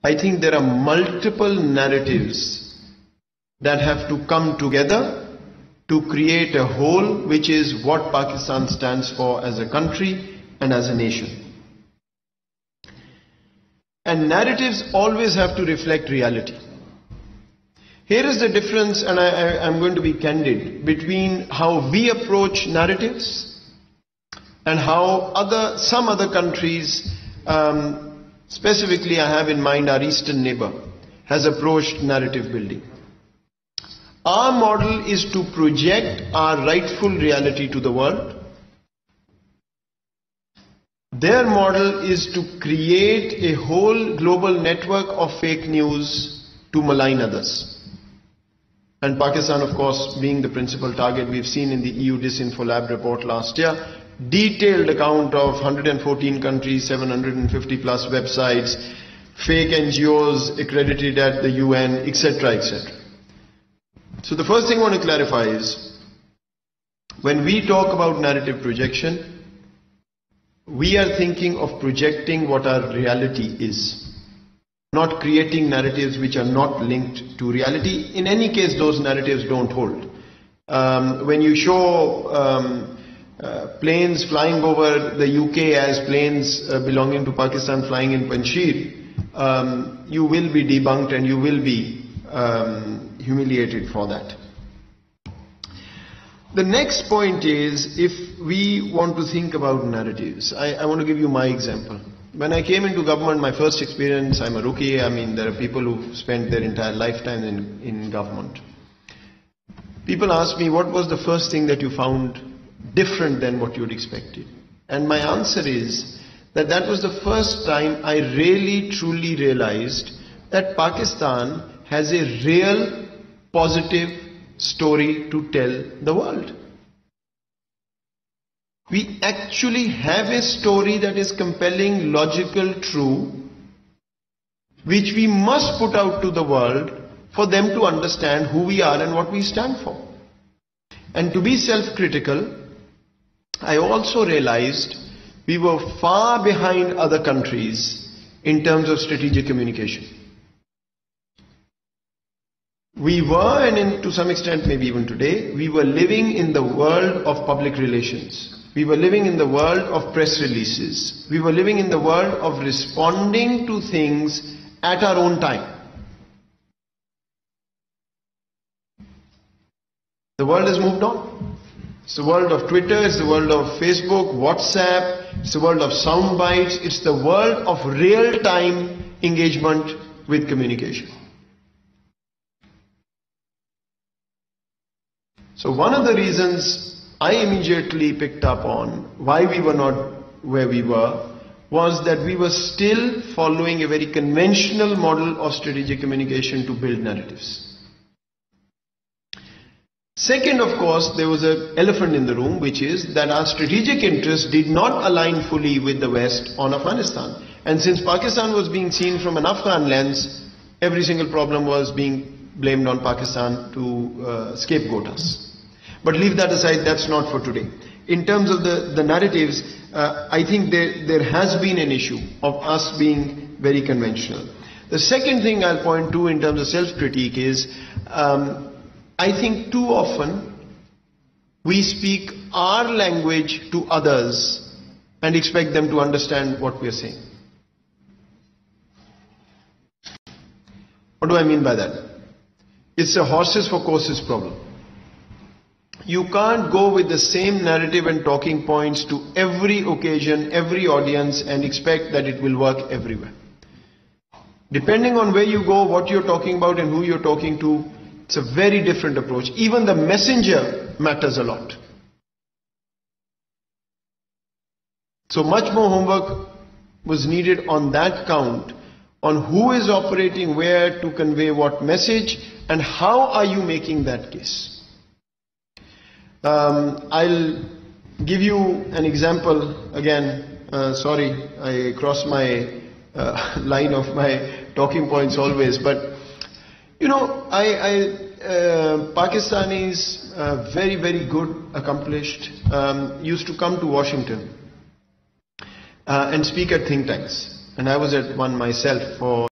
I think there are multiple narratives that have to come together to create a whole, which is what Pakistan stands for as a country and as a nation. And narratives always have to reflect reality. Here is the difference, and I'm going to be candid, between how we approach narratives and how some other countries, specifically I have in mind our eastern neighbor, has approached narrative building. Our model is to project our rightful reality to the world. Their model is to create a whole global network of fake news to malign others. And Pakistan, of course, being the principal target, we've seen in the EU Disinfo Lab report last year, detailed account of 114 countries, 750 plus websites, fake NGOs accredited at the UN, etc., etc. So the first thing I want to clarify is, when we talk about narrative projection, we are thinking of projecting what our reality is, not creating narratives which are not linked to reality. In any case, those narratives don't hold. When you show planes flying over the UK as planes belonging to Pakistan flying in Panjshir, you will be debunked and you will be humiliated for that. The next point is, if we want to think about narratives, I want to give you my example. When I came into government, my first experience, I'm a rookie. I mean, there are people who've spent their entire lifetime in government. People ask me, what was the first thing that you found different than what you'd expected? And my answer is that that was the first time I really truly realized that Pakistan has a real positive story to tell the world. We actually have a story that is compelling, logical, true, which we must put out to the world for them to understand who we are and what we stand for. And to be self-critical, I also realized we were far behind other countries in terms of strategic communication. We were, and to some extent maybe even today, we were living in the world of public relations. We were living in the world of press releases. We were living in the world of responding to things at our own time. The world has moved on. It's the world of Twitter, it's the world of Facebook, WhatsApp, it's the world of sound bites, it's the world of real-time engagement with communication. So one of the reasons I immediately picked up on why we were not where we were was that we were still following a very conventional model of strategic communication to build narratives. Second, of course, there was an elephant in the room, which is that our strategic interests did not align fully with the West on Afghanistan. And since Pakistan was being seen from an Afghan lens, every single problem was being blamed on Pakistan to scapegoat us. But leave that aside, that's not for today. In terms of the narratives, I think there has been an issue of us being very conventional. The second thing I'll point to in terms of self-critique is, I think too often we speak our language to others and expect them to understand what we are saying. What do I mean by that? It's a horses for courses problem. You can't go with the same narrative and talking points to every occasion, every audience, and expect that it will work everywhere. Depending on where you go, what you're talking about and who you're talking to, it's a very different approach. Even the messenger matters a lot. So much more homework was needed on that count, on who is operating where to convey what message and how are you making that case. I'll give you an example again. Sorry, I cross my line of my talking points always, but you know, Pakistanis, very, very good, accomplished, used to come to Washington and speak at think tanks. And I was at one myself for